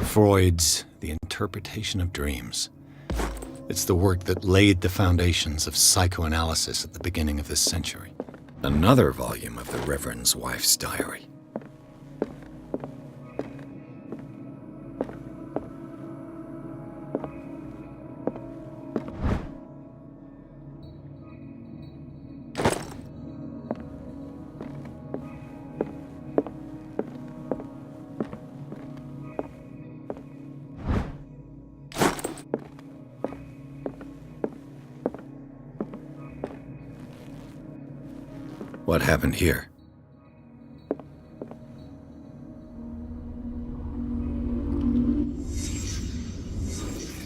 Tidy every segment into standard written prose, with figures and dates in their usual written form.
Freud's The Interpretation of Dreams. It's the work that laid the foundations of psychoanalysis at the beginning of this century. Another volume of the Reverend's wife's diary. What happened here?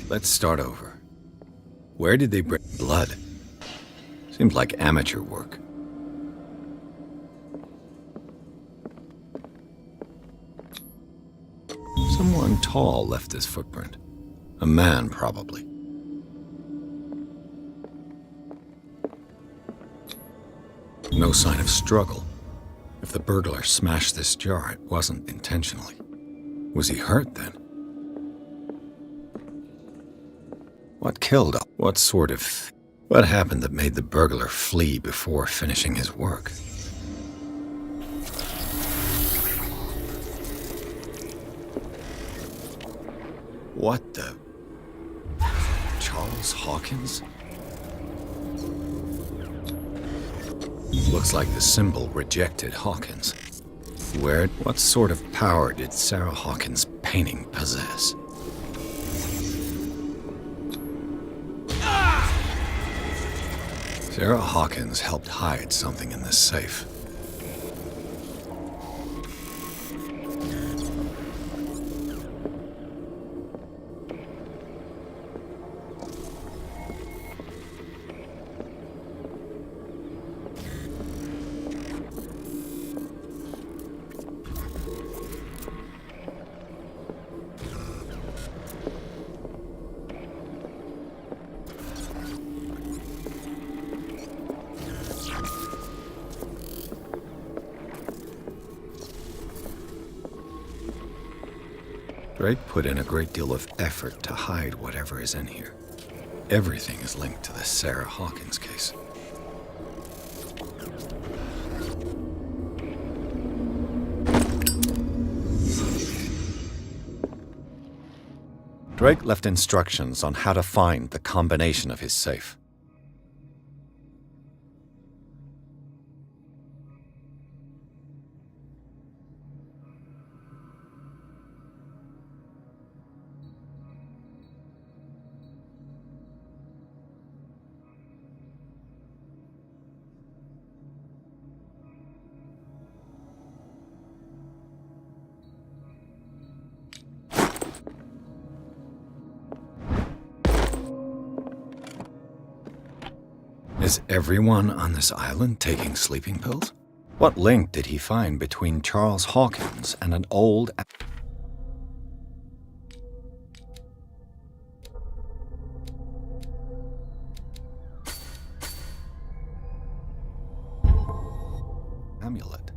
Let's start over. Where did they bring blood? Seemed like amateur work. Someone tall left this footprint. A man, probably. No sign of struggle. If the burglar smashed this jar, it wasn't intentionally. Was he hurt then? What killed him? What sort of... What happened that made the burglar flee before finishing his work? What the... Charles Hawkins? Looks like the symbol rejected Hawkins. What sort of power did Sarah Hawkins' painting possess? Sarah Hawkins helped hide something in this safe. Drake put in a great deal of effort to hide whatever is in here. Everything is linked to the Sarah Hawkins case. Drake left instructions on how to find the combination of his safe. Is everyone on this island taking sleeping pills? What link did he find between Charles Hawkins and an old... amulet?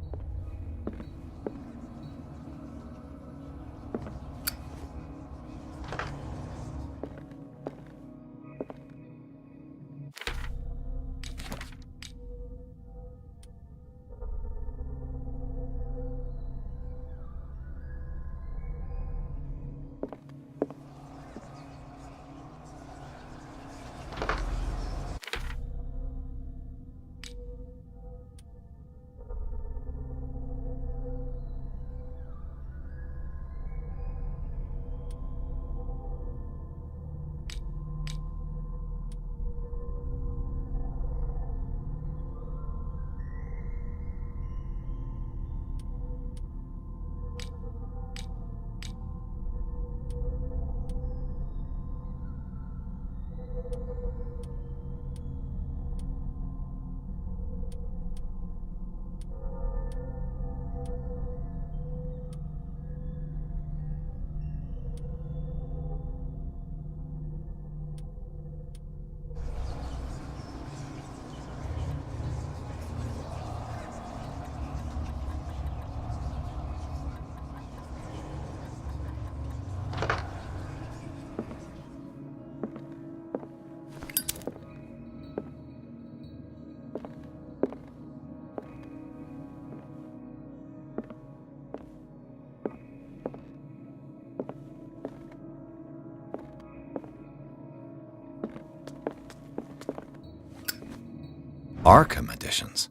Arkham editions.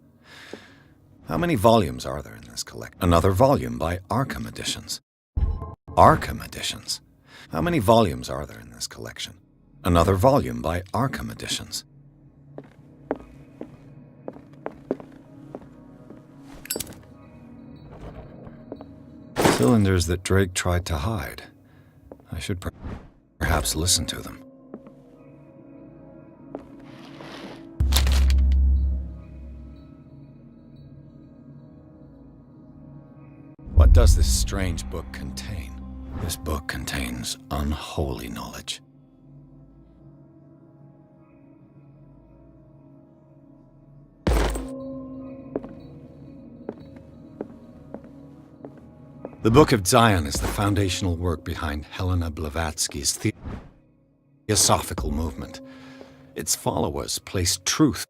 How many volumes are there in this collection? Another volume by Arkham Editions. Arkham Editions. How many volumes are there in this collection? Another volume by Arkham Editions. Cylinders that Drake tried to hide. I should perhaps listen to them. What does this strange book contain? This book contains unholy knowledge. The Book of Zion is the foundational work behind Helena Blavatsky's theosophical movement. Its followers place truth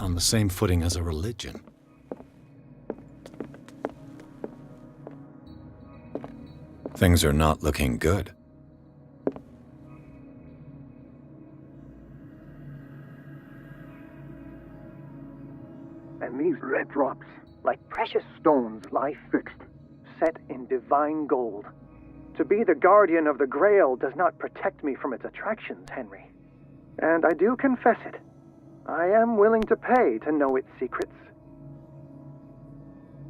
on the same footing as a religion. Things are not looking good. And these red drops, like precious stones, lie fixed, set in divine gold. To be the guardian of the Grail does not protect me from its attractions, Henry. And I do confess it. I am willing to pay to know its secrets.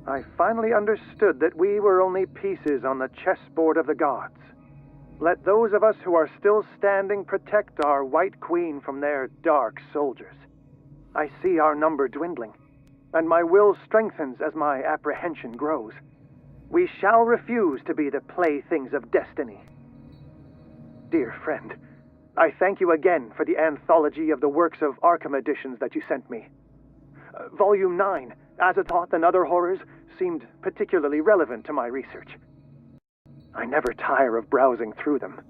I finally understood that we were only pieces on the chessboard of the gods. Let those of us who are still standing protect our White Queen from their dark soldiers. I see our number dwindling, and my will strengthens as my apprehension grows. We shall refuse to be the playthings of destiny. Dear friend, I thank you again for the anthology of the works of Arkham editions that you sent me. Volume 9, Azathoth and Other Horrors, seemed particularly relevant to my research. I never tire of browsing through them.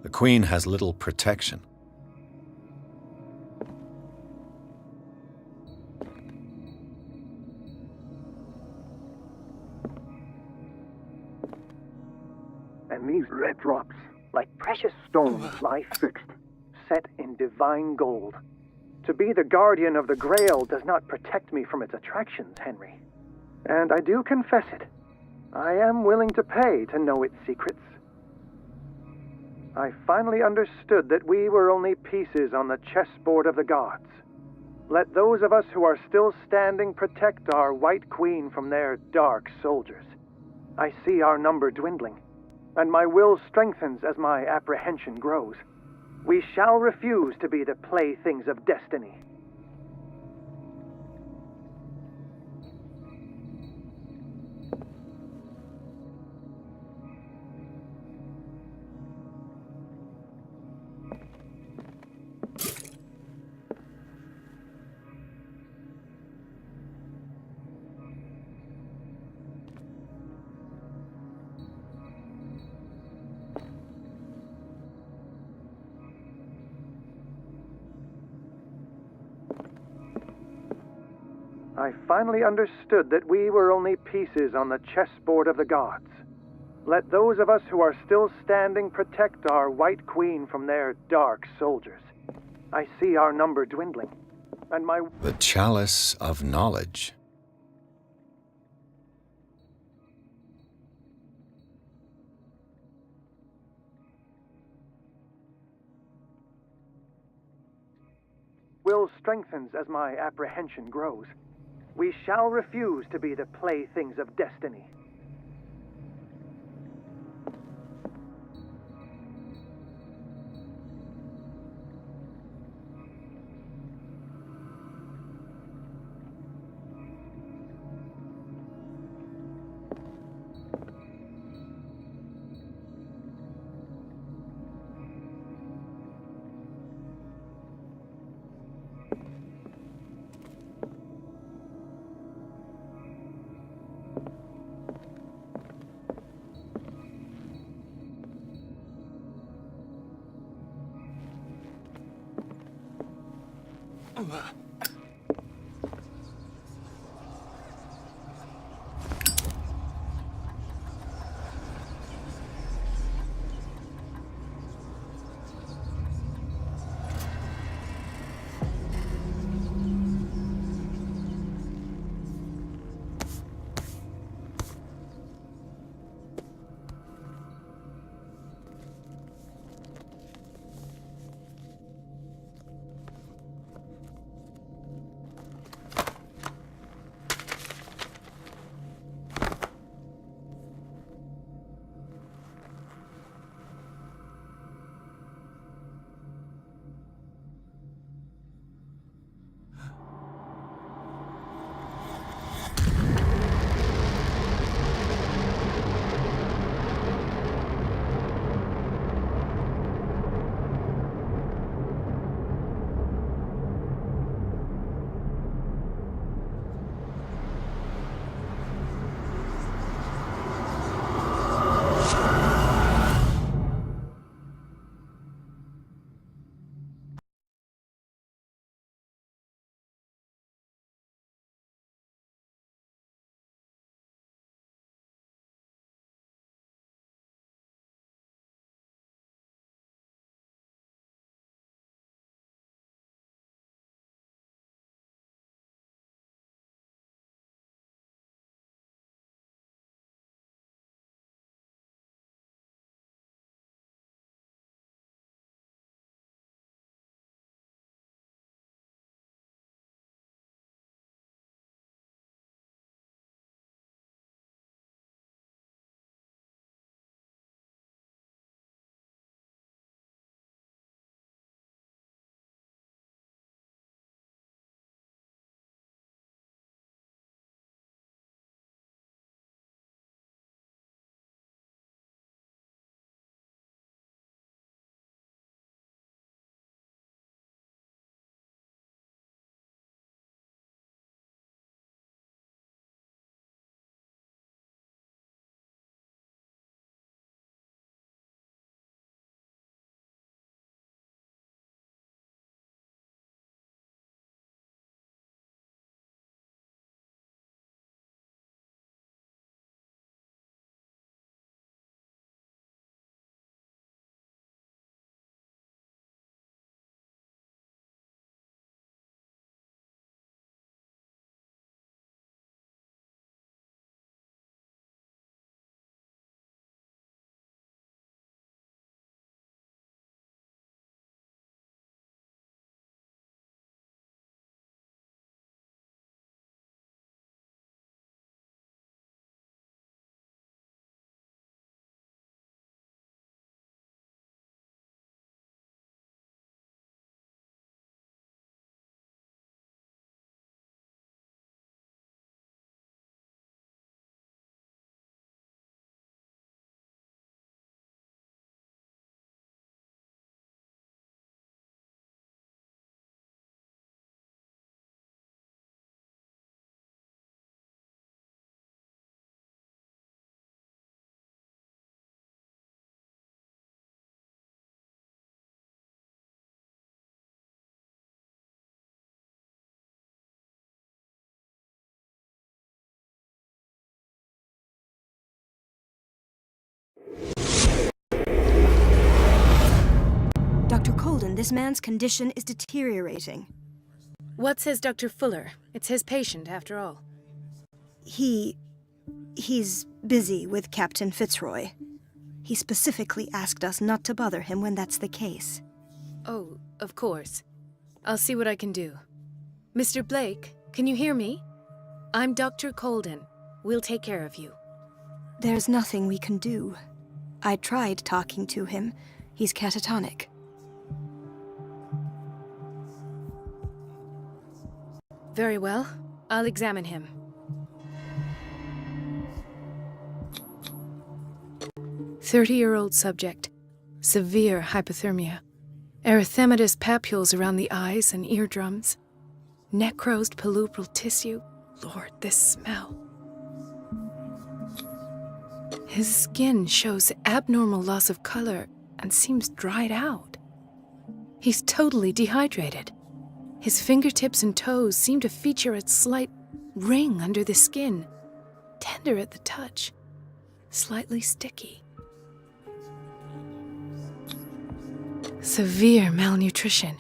The Queen has little protection. And these red drops, like precious stones, lie fixed, set in divine gold. To be the guardian of the Grail does not protect me from its attractions, Henry. And I do confess it. I am willing to pay to know its secrets. I finally understood that we were only pieces on the chessboard of the gods. Let those of us who are still standing protect our White Queen from their dark soldiers. I see our number dwindling, and my will strengthens as my apprehension grows. We shall refuse to be the playthings of destiny. I finally understood that we were only pieces on the chessboard of the gods. Let those of us who are still standing protect our White Queen from their dark soldiers. I see our number dwindling, and my... The Chalice of Knowledge. will strengthens as my apprehension grows. We shall refuse to be the playthings of destiny. Dr. Colden, this man's condition is deteriorating. What says Dr. Fuller? It's his patient, after all. He's busy with Captain Fitzroy. He specifically asked us not to bother him when that's the case. Oh, of course. I'll see what I can do. Mr. Blake, can you hear me? I'm Dr. Colden. We'll take care of you. There's nothing we can do. I tried talking to him. He's catatonic. Very well. I'll examine him. "30-year-old subject. Severe hypothermia. Erythematous papules around the eyes and eardrums. Necrosed palpebral tissue. Lord, this smell. His skin shows abnormal loss of color and seems dried out. He's totally dehydrated. His fingertips and toes seem to feature a slight ring under the skin, tender at the touch, slightly sticky. Severe malnutrition.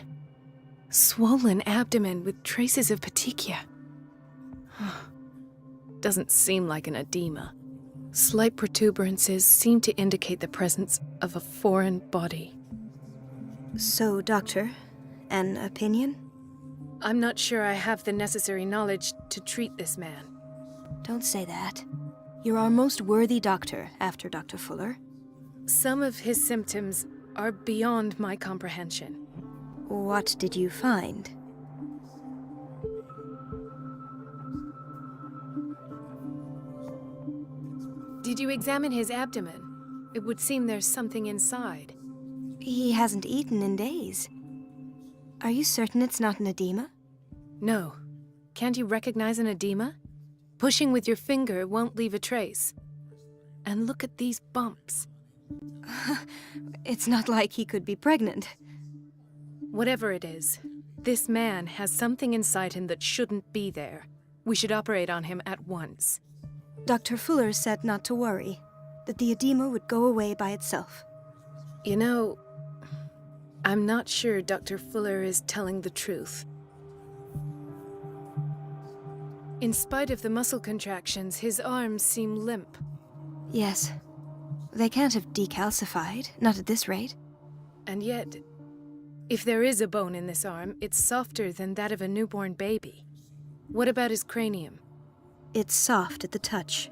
Swollen abdomen with traces of petechia. Doesn't seem like an edema. Slight protuberances seem to indicate the presence of a foreign body. So, Doctor, an opinion? I'm not sure I have the necessary knowledge to treat this man. Don't say that. You're our most worthy doctor after Dr. Fuller. Some of his symptoms are beyond my comprehension. What did you find? Did you examine his abdomen? It would seem there's something inside. He hasn't eaten in days. Are you certain it's not an edema? No. Can't you recognize an edema? Pushing with your finger won't leave a trace. And look at these bumps. It's not like he could be pregnant. Whatever it is, this man has something inside him that shouldn't be there. We should operate on him at once. Dr. Fuller said not to worry, that the edema would go away by itself. You know, I'm not sure Dr. Fuller is telling the truth. In spite of the muscle contractions, his arms seem limp. Yes. They can't have decalcified, not at this rate. And yet, if there is a bone in this arm, it's softer than that of a newborn baby. What about his cranium? It's soft at the touch.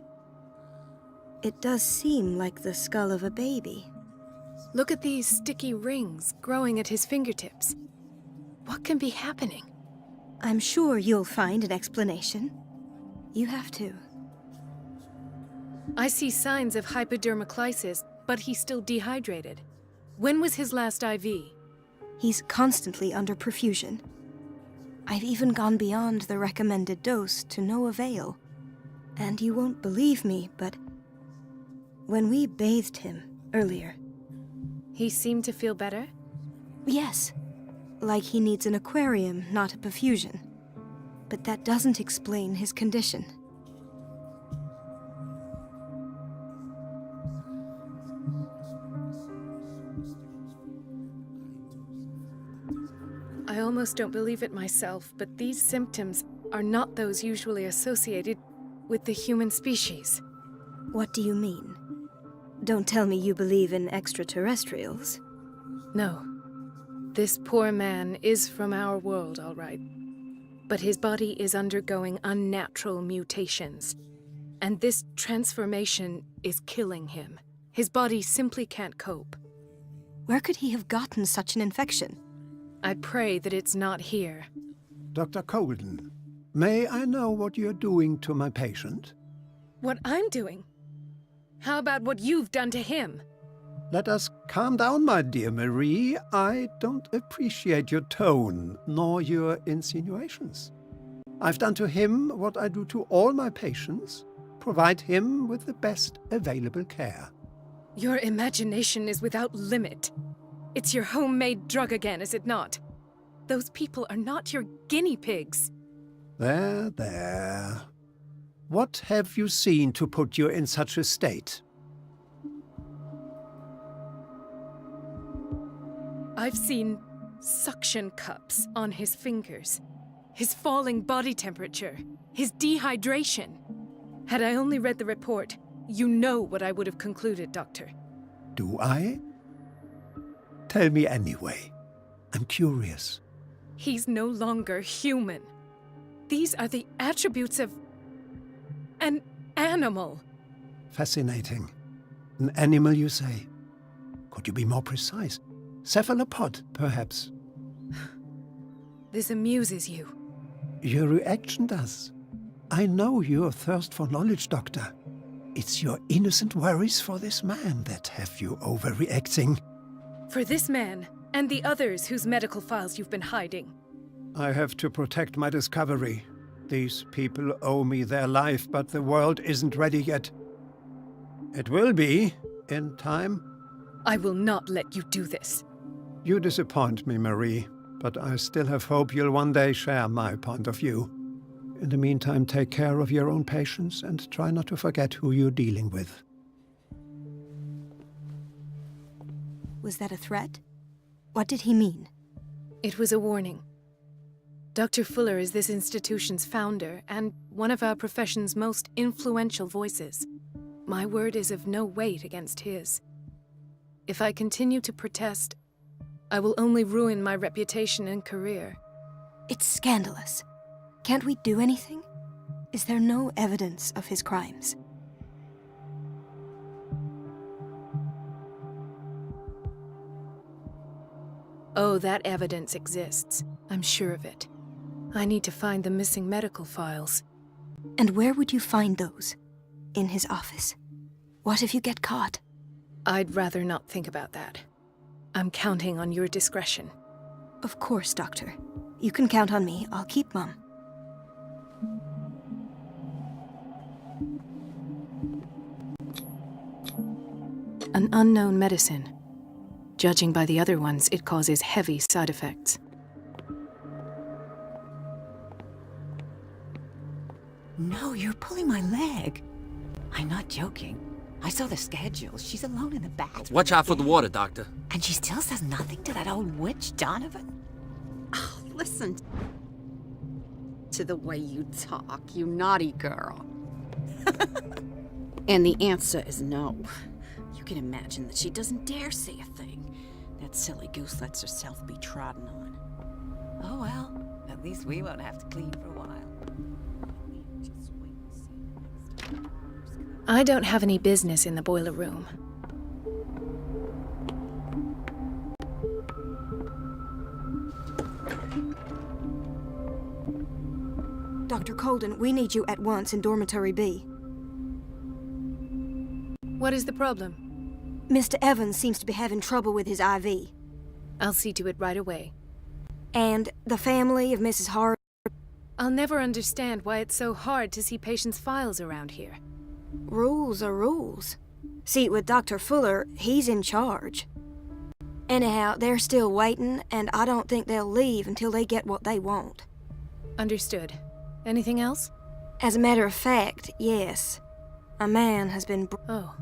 It does seem like the skull of a baby. Look at these sticky rings growing at his fingertips. What can be happening? I'm sure you'll find an explanation. You have to. I see signs of hypodermoclysis, but he's still dehydrated. When was his last IV? He's constantly under perfusion. I've even gone beyond the recommended dose to no avail. And you won't believe me, but when we bathed him earlier... He seemed to feel better? Yes. Like he needs an aquarium, not a perfusion. But that doesn't explain his condition. I almost don't believe it myself, but these symptoms are not those usually associated with the human species. What do you mean? Don't tell me you believe in extraterrestrials. No. This poor man is from our world, all right. But his body is undergoing unnatural mutations. And this transformation is killing him. His body simply can't cope. Where could he have gotten such an infection? I pray that it's not here. Dr. Colden, may I know what you're doing to my patient? What I'm doing? How about what you've done to him? Let us calm down, my dear Marie. I don't appreciate your tone, nor your insinuations. I've done to him what I do to all my patients, provide him with the best available care. Your imagination is without limit. It's your homemade drug again, is it not? Those people are not your guinea pigs. There, there. What have you seen to put you in such a state? I've seen suction cups on his fingers, his falling body temperature, his dehydration. Had I only read the report, you know what I would have concluded, Doctor. Do I? Tell me anyway. I'm curious. He's no longer human. These are the attributes of an animal. Fascinating. An animal, you say? Could you be more precise? Cephalopod, perhaps? This amuses you. Your reaction does. I know your thirst for knowledge, Doctor. It's your innocent worries for this man that have you overreacting. For this man, and the others whose medical files you've been hiding. I have to protect my discovery. These people owe me their life, but the world isn't ready yet. It will be, in time. I will not let you do this. You disappoint me, Marie. but I still have hope you'll one day share my point of view. In the meantime, take care of your own patients and try not to forget who you're dealing with. Was that a threat? What did he mean? It was a warning. Dr. Fuller is this institution's founder and one of our profession's most influential voices. My word is of no weight against his. If I continue to protest, I will only ruin my reputation and career. It's scandalous. Can't we do anything? Is there no evidence of his crimes? Oh, that evidence exists. I'm sure of it. I need to find the missing medical files. And where would you find those? In his office? What if you get caught? I'd rather not think about that. I'm counting on your discretion. Of course, Doctor. You can count on me. I'll keep Mum. An unknown medicine. Judging by the other ones, it causes heavy side effects. No, you're pulling my leg. I'm not joking. I saw the schedule. She's alone in the bathroom. Watch out for the water, Doctor. And she still says nothing to that old witch, Donovan? Oh, listen to the way you talk, you naughty girl. And the answer is no. You can imagine that she doesn't dare say a thing. That silly goose lets herself be trodden on. Oh well, at least we won't have to clean for a while. I don't have any business in the boiler room. Dr. Colden, we need you at once in Dormitory B. What is the problem? Mr. Evans seems to be having trouble with his IV. I'll see to it right away. And the family of Mrs. Hart. I'll never understand why it's so hard to see patients' files around here. Rules are rules. See, with Dr. Fuller, he's in charge. Anyhow, they're still waiting, and I don't think they'll leave until they get what they want. Understood. Anything else? As a matter of fact, yes. A man has been... Oh.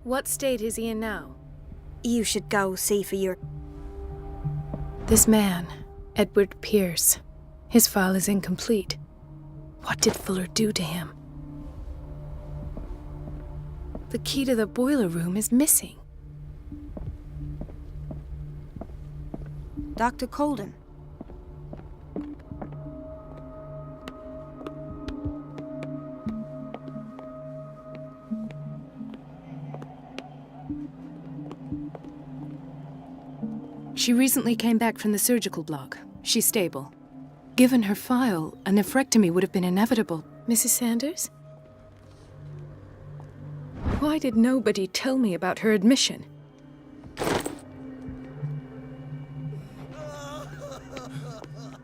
What state is he in now? You should go see for your... This man, Edward Pierce. His file is incomplete. What did Fuller do to him? The key to the boiler room is missing. Dr. Colden. She recently came back from the surgical block. She's stable. Given her file, a nephrectomy would have been inevitable. Mrs. Sanders? Why did nobody tell me about her admission?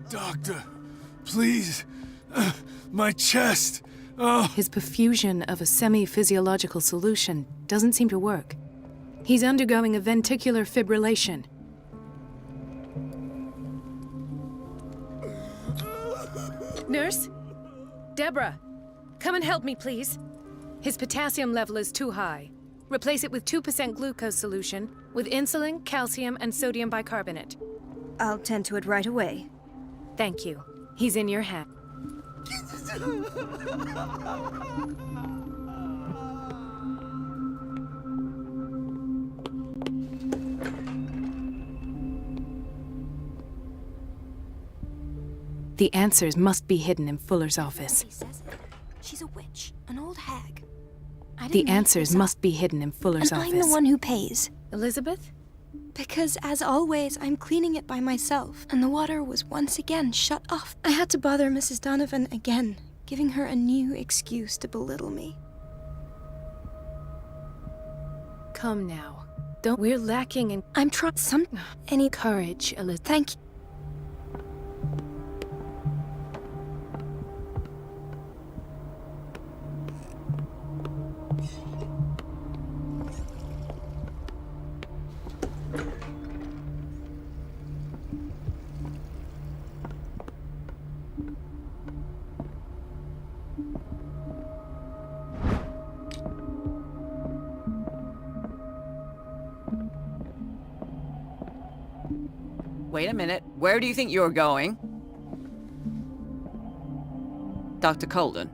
Doctor, please. My chest. Oh. His perfusion of a semi-physiological solution doesn't seem to work. He's undergoing a ventricular fibrillation. Nurse? Deborah, come and help me, please. His potassium level is too high. Replace it with 2% glucose solution with insulin, calcium, and sodium bicarbonate. I'll tend to it right away. Thank you. He's in your hand. The answers must be hidden in Fuller's office. He says it. She's a witch, an old hag. The answers must be hidden in Fuller's and office. I'm the one who pays. Elizabeth? Because, as always, I'm cleaning it by myself, and the water was once again shut off. I had to bother Mrs. Donovan again, giving her a new excuse to belittle me. Come now. We're lacking in... I'm trying any courage, Elizabeth. Thank you. Wait a minute. Where do you think you're going? Dr. Colden.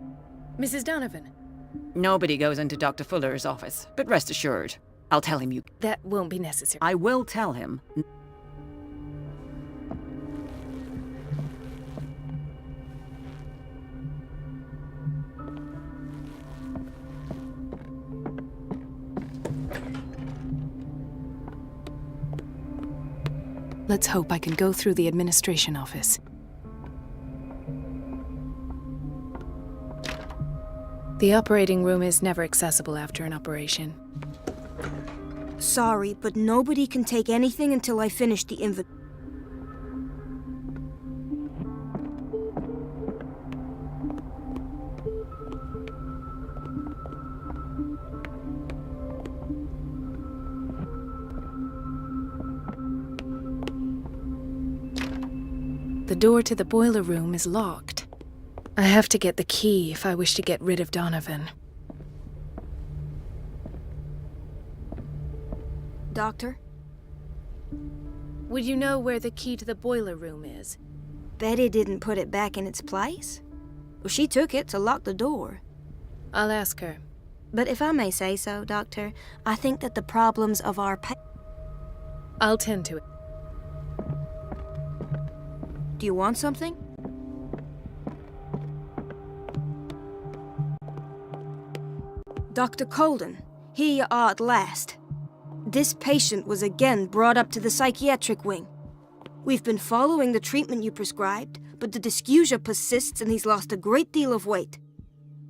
Mrs. Donovan, Nobody goes into Dr. Fuller's office, but rest assured, I'll tell him you... that won't be necessary. I will tell him. Let's hope I can go through the administration office. The operating room is never accessible after an operation. Sorry, but nobody can take anything until I finish the inventory. The door to the boiler room is locked. I have to get the key if I wish to get rid of Donovan. Doctor? Would you know where the key to the boiler room is? Betty didn't put it back in its place. Well, she took it to lock the door. I'll ask her. But if I may say so, Doctor, I think that the problems of our I'll tend to it. Do you want something? Dr. Colden, here you are at last. This patient was again brought up to the psychiatric wing. We've been following the treatment you prescribed, but the dysgeusia persists and he's lost a great deal of weight.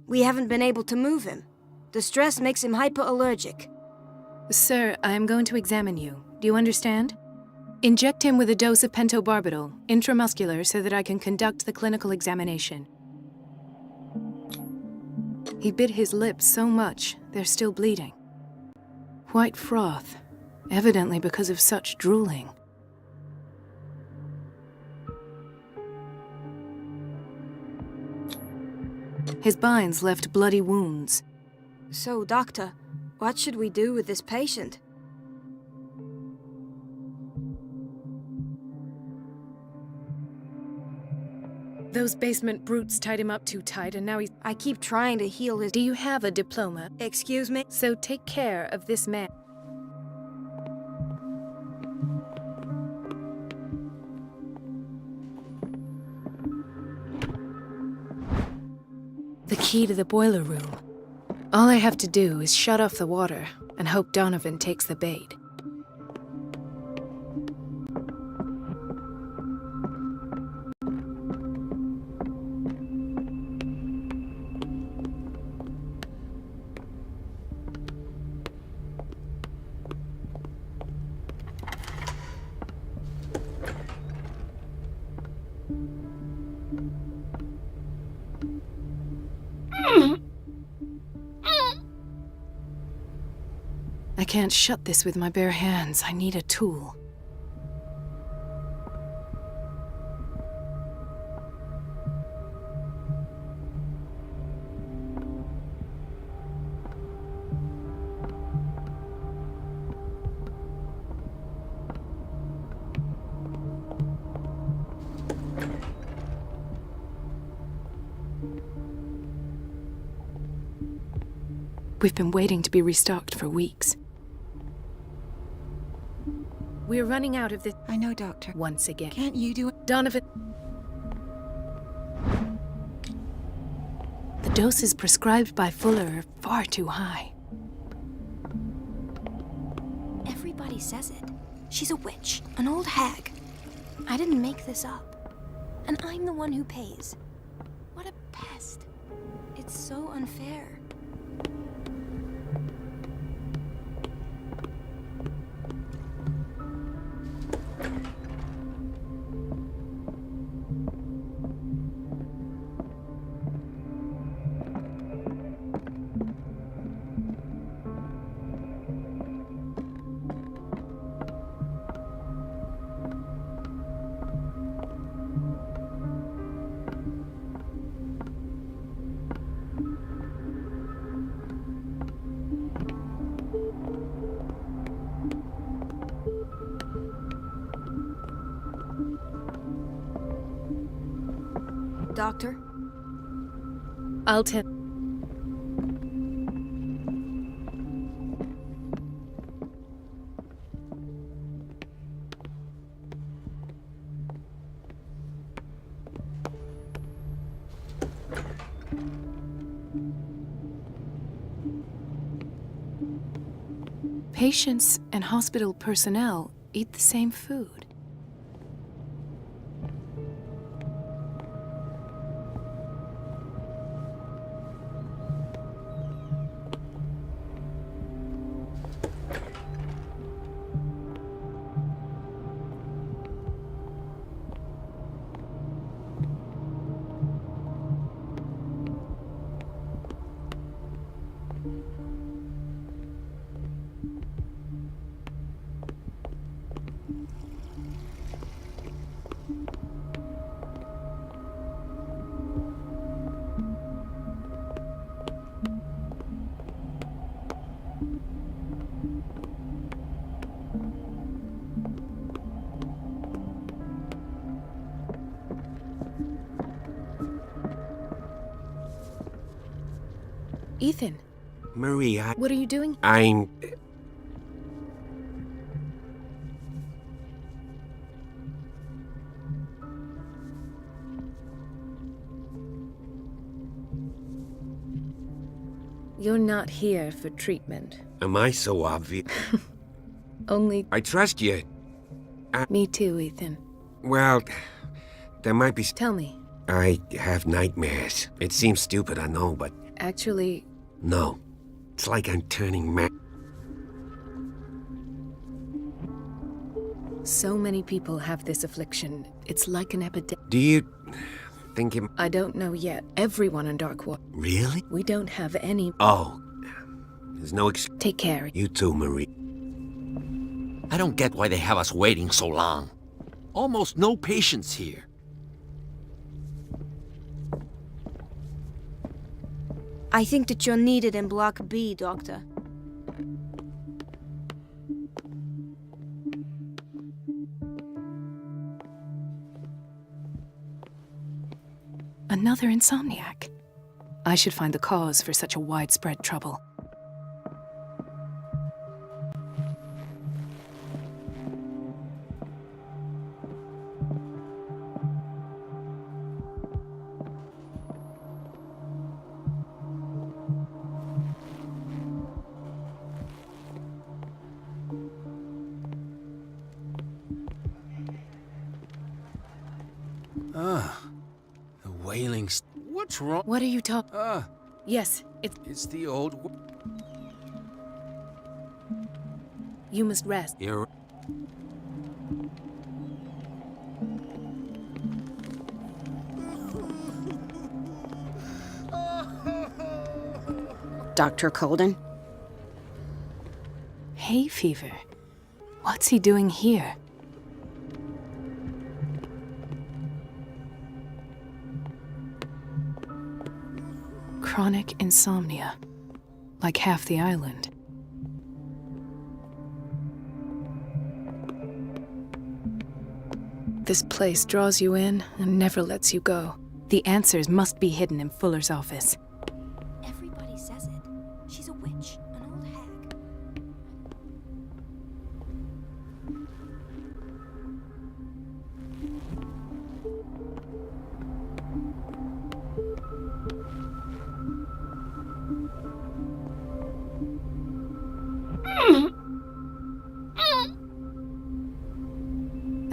We haven't been able to move him. The stress makes him hyperallergic. Sir, I am going to examine you. Do you understand? Inject him with a dose of pentobarbital, intramuscular, so that I can conduct the clinical examination. He bit his lips so much, they're still bleeding. White froth, evidently because of such drooling. His binds left bloody wounds. So, Doctor, what should we do with this patient? Those basement brutes tied him up too tight, and now he's... I keep trying to heal his... Do you have a diploma? Excuse me? So take care of this man. The key to the boiler room. All I have to do is shut off the water and hope Donovan takes the bait. I can't shut this with my bare hands. I need a tool. We've been waiting to be restocked for weeks. We're running out of this... I know, Doctor. Once again. Can't you do it? Donovan... The doses prescribed by Fuller are far too high. Everybody says it. She's a witch, an old hag. I didn't make this up. And I'm the one who pays. What a pest. It's so unfair. Doctor? I'll tell. Patients and hospital personnel eat the same food. Ethan, Marie, what are you doing? I'm... You're not here for treatment. Am I so obvious? Only I trust you. me too, Ethan. Well, there might be... Tell me. I have nightmares. It seems stupid, I know, but... Actually, No. It's like I'm turning mad. so many people have this affliction. It's like an epidemic. Do you think it... I don't know yet. Everyone in Darkwater. Really? We don't have any. Oh. There's no Take care. You too, Marie. I don't get why they have us waiting so long. Almost no patients here. I think that you're needed in Block B, Doctor. Another insomniac. I should find the cause for such a widespread trouble. The wailing... What's wrong? What are you talking? Yes, It's the old... you must rest. You're... Dr. Colden? Hay fever. What's he doing here? Chronic insomnia. Like half the island. This place draws you in and never lets you go. The answers must be hidden in Fuller's office. Everybody says it. She's a witch, an old hag.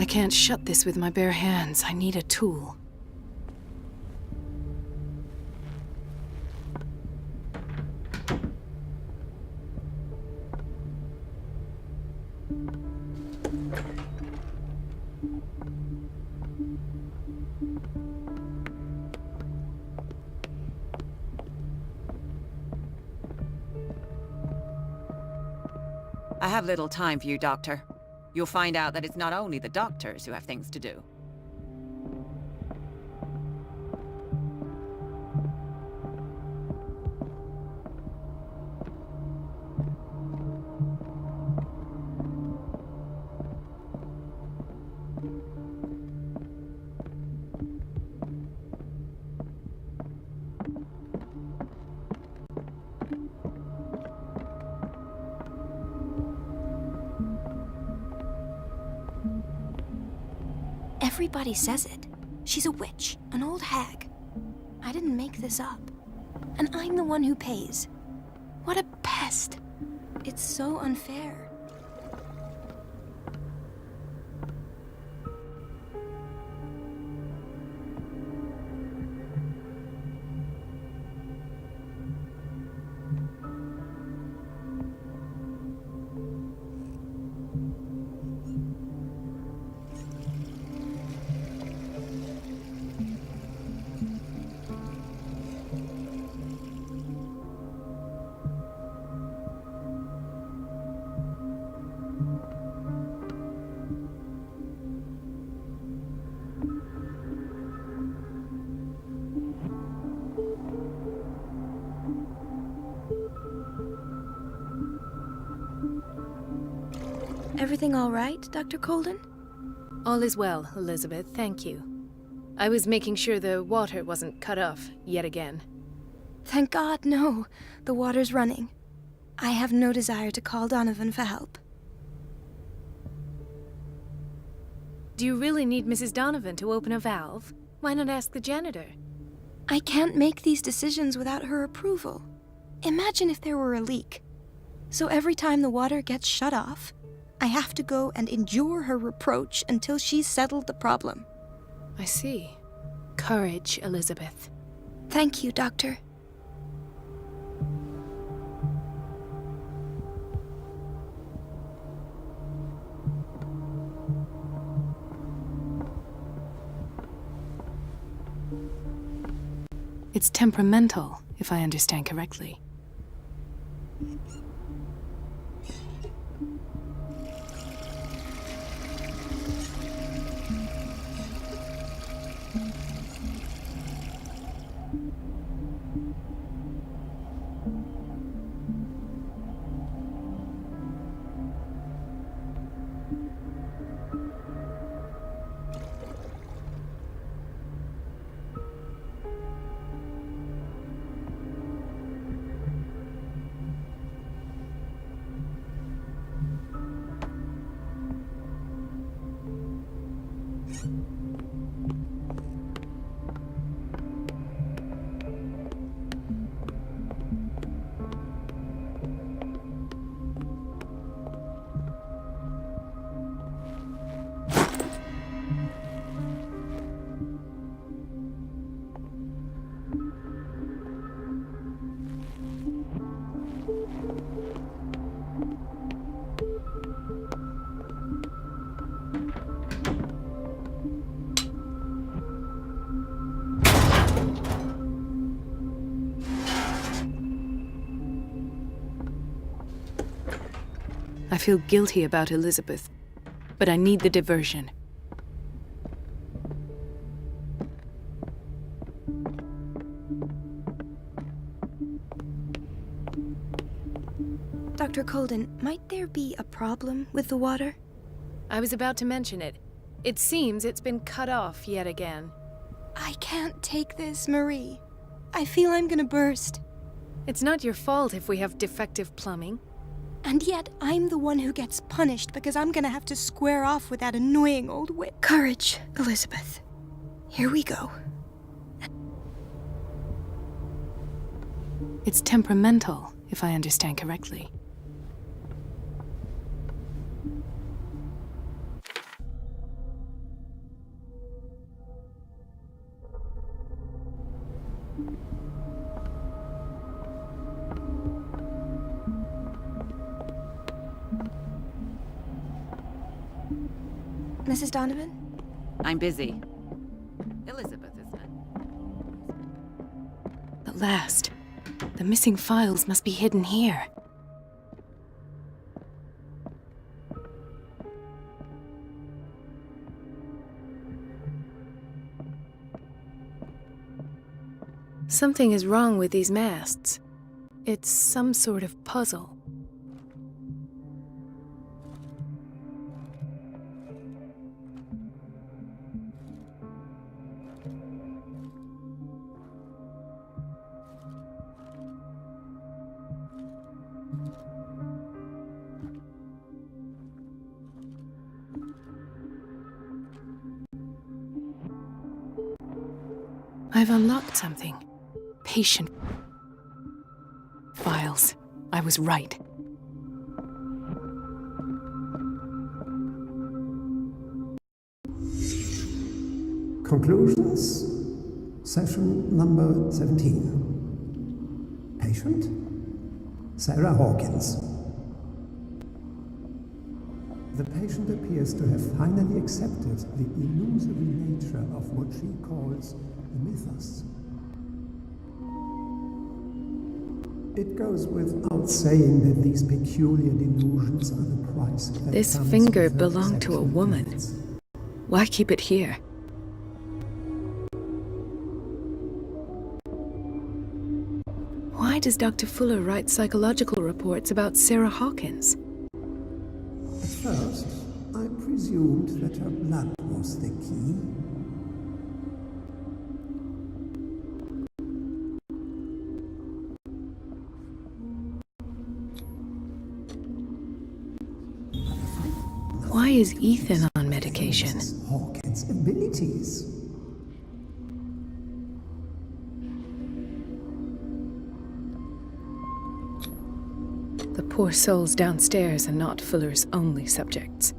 I can't shut this with my bare hands. I need a tool. I have little time for you, Doctor. You'll find out that it's not only the doctors who have things to do. Everybody says it. She's a witch, an old hag. I didn't make this up. And I'm the one who pays. What a pest. It's so unfair. Everything all right, Dr. Colden? All is well, Elizabeth, thank you. I was making sure the water wasn't cut off yet again. Thank God, no. The water's running. I have no desire to call Donovan for help. Do you really need Mrs. Donovan to open a valve? Why not ask the janitor? I can't make these decisions without her approval. Imagine if there were a leak. So every time the water gets shut off, I have to go and endure her reproach until she's settled the problem. I see. Courage, Elizabeth. Thank you, Doctor. It's temperamental, if I understand correctly. I feel guilty about Elizabeth, but I need the diversion. Dr. Colden, might there be a problem with the water? I was about to mention it. It seems it's been cut off yet again. I can't take this, Marie. I feel I'm gonna burst. It's not your fault if we have defective plumbing. And yet, I'm the one who gets punished because I'm gonna have to square off with that annoying old witch. Courage, Elizabeth. Here we go. It's temperamental, if I understand correctly. Mrs. Donovan? I'm busy. Elizabeth, isn't it? At last. The missing files must be hidden here. Something is wrong with these masts. It's some sort of puzzle. I've unlocked something. Patient files. I was right. Conclusions? Session number 17. Patient? Sarah Hawkins. The patient appears to have finally accepted the illusory nature of what she calls the mythos. It goes without saying that these peculiar delusions are the price that This comes finger with her belonged to a perception woman. defects. Why keep it here? Why does Dr. Fuller write psychological reports about Sarah Hawkins? At first, I presumed that her blood was the key. Why is Ethan on medication? Hawkins' abilities. The poor souls downstairs are not Fuller's only subjects.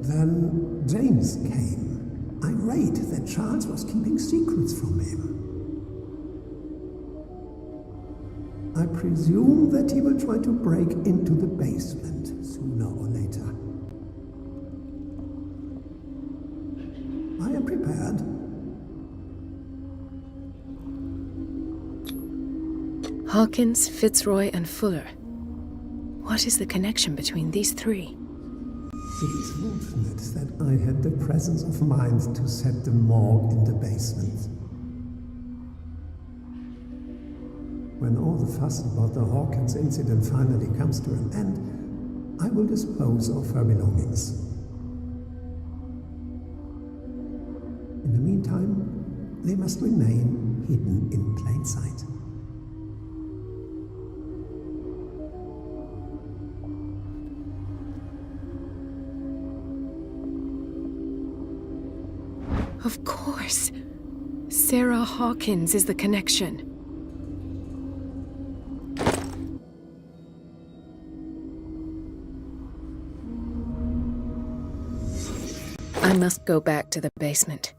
Then James came, irate that Charles was keeping secrets from him. I presume that he will try to break into the basement sooner or later. I am prepared. Hawkins, Fitzroy, and Fuller. What is the connection between these three? It is fortunate that I had the presence of mind to set the morgue in the basement. When all the fuss about the Hawkins incident finally comes to an end, I will dispose of her belongings. In the meantime, they must remain hidden in plain sight. Of course! Sarah Hawkins is the connection. I must go back to the basement.